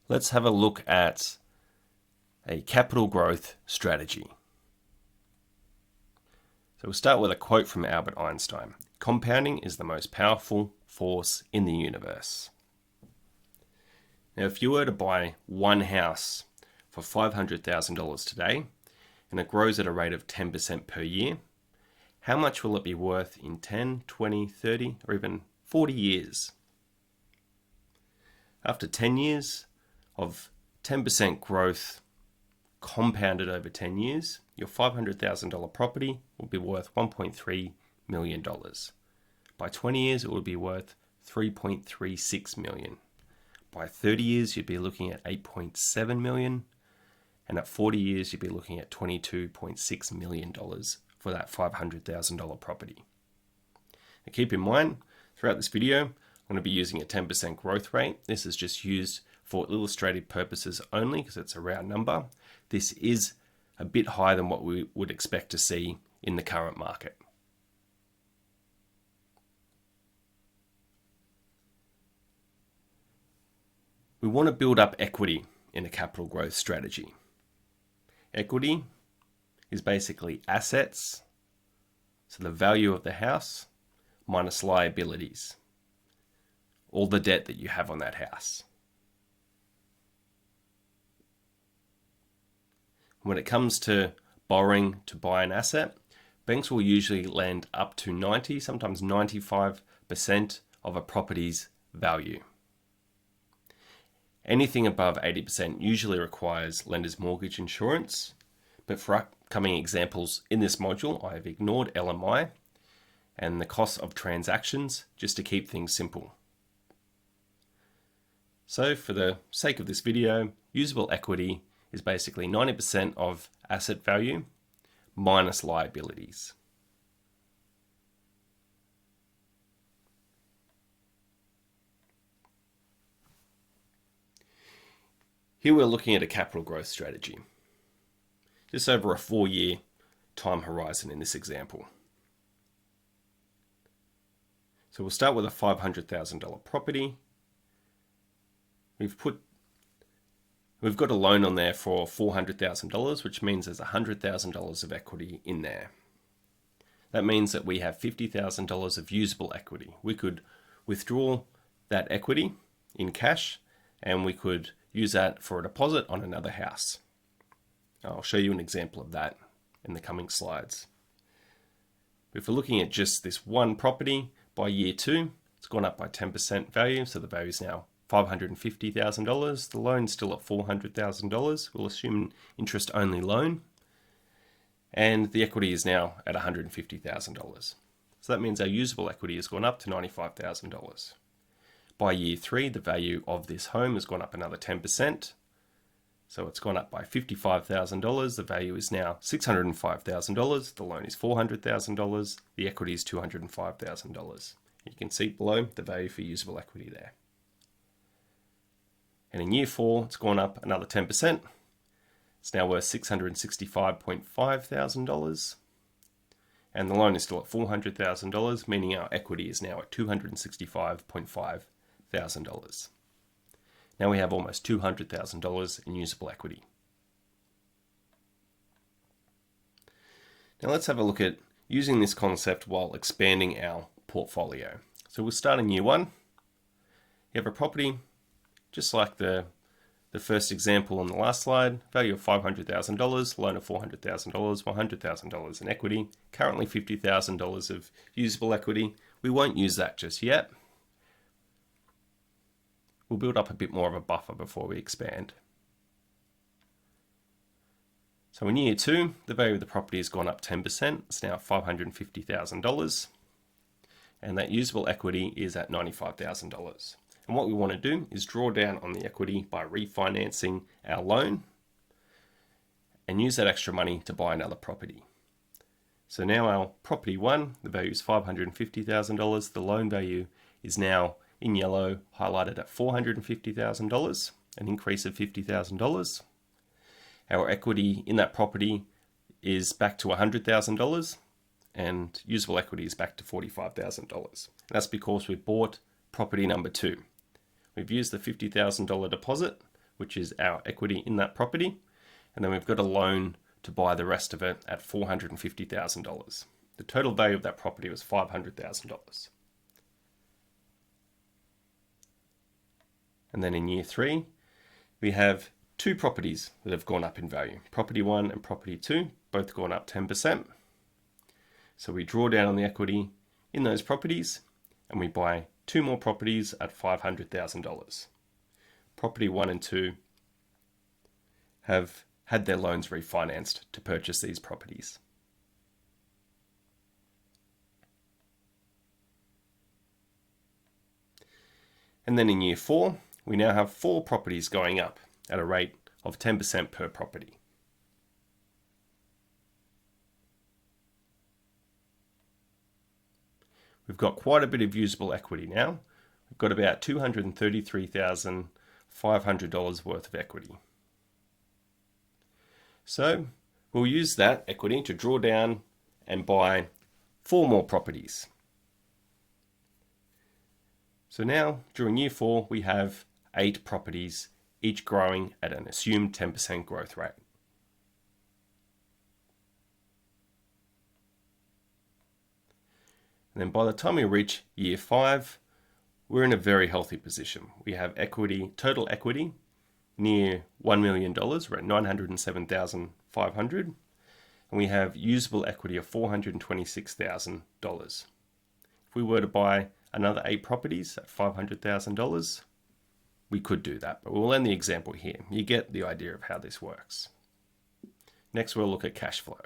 Let's have a look at a capital growth strategy. So we'll start with a quote from Albert Einstein. Compounding is the most powerful force in the universe. Now, if you were to buy one house for $500,000 today, and it grows at a rate of 10% per year, how much will it be worth in 10, 20, 30, or even 40 years? After 10 years of 10% growth compounded over 10 years, your $500,000 property will be worth $1.3 million. By 20 years, it will be worth $3.36 million. By 30 years, you'd be looking at $8.7 million. And at 40 years, you'd be looking at $22.6 million for that $500,000 property. Now keep in mind, throughout this video, I'm going to be using a 10% growth rate. This is just used for illustrative purposes only because it's a round number. This is a bit higher than what we would expect to see in the current market. We want to build up equity in a capital growth strategy. Equity is basically assets, so the value of the house minus liabilities, all the debt that you have on that house. When it comes to borrowing to buy an asset, banks will usually lend up to 90, sometimes 95% of a property's value. Anything above 80% usually requires lender's mortgage insurance, but for upcoming examples in this module, I have ignored LMI and the cost of transactions just to keep things simple. So for the sake of this video, usable equity is basically 90% of asset value minus liabilities. Here we're looking at a capital growth strategy, just over a 4-year time horizon in this example. So we'll start with a $500,000 property. We've got a loan on there for $400,000, which means there's $100,000 of equity in there. That means that we have $50,000 of usable equity. We could withdraw that equity in cash and we could use that for a deposit on another house. I'll show you an example of that in the coming slides. If we're looking at just this one property, by year 2, it's gone up by 10% value, so the value is now $550,000. The loan's still at $400,000. We'll assume an interest-only loan. And the equity is now at $150,000. So that means our usable equity has gone up to $95,000. By year 3, the value of this home has gone up another 10%. So it's gone up by $55,000. The value is now $605,000. The loan is $400,000. The equity is $205,000. You can see below the value for usable equity there. And in year 4, it's gone up another 10%. It's now worth $665,500. And the loan is still at $400,000, meaning our equity is now at $265,500. Now we have almost $200,000 in usable equity. Now let's have a look at using this concept while expanding our portfolio. So we'll start in year 1. You have a property, just like the first example on the last slide, value of $500,000, loan of $400,000, $100,000 in equity, currently $50,000 of usable equity. We won't use that just yet. We'll build up a bit more of a buffer before we expand. So in year 2, the value of the property has gone up 10%. It's now $550,000. And that usable equity is at $95,000. And what we want to do is draw down on the equity by refinancing our loan and use that extra money to buy another property. So now our property 1, the value is $550,000. The loan value is now in yellow highlighted at $450,000, an increase of $50,000. Our equity in that property is back to $100,000 and usable equity is back to $45,000. That's because we bought property number 2. We've used the $50,000 deposit which is our equity in that property. And then we've got a loan to buy the rest of it at $450,000. The total value of that property was $500,000. And then in year 3, we have 2 properties that have gone up in value. Property 1 and property 2, both gone up 10%. So we draw down on the equity in those properties and we buy 2 more properties at $500,000. Property 1 and 2 have had their loans refinanced to purchase these properties. And then in year 4, we now have 4 properties going up at a rate of 10% per property. We've got quite a bit of usable equity now. We've got about $233,500 worth of equity. So we'll use that equity to draw down and buy 4 more properties. So now during year 4, we have 8 properties, each growing at an assumed 10% growth rate. And then by the time we reach year 5, we're in a very healthy position. We have equity, total equity, near $1 million. We're at $907,500. And we have usable equity of $426,000. If we were to buy another 8 properties at $500,000, we could do that, but we'll end the example here. You get the idea of how this works. Next, we'll look at cash flow.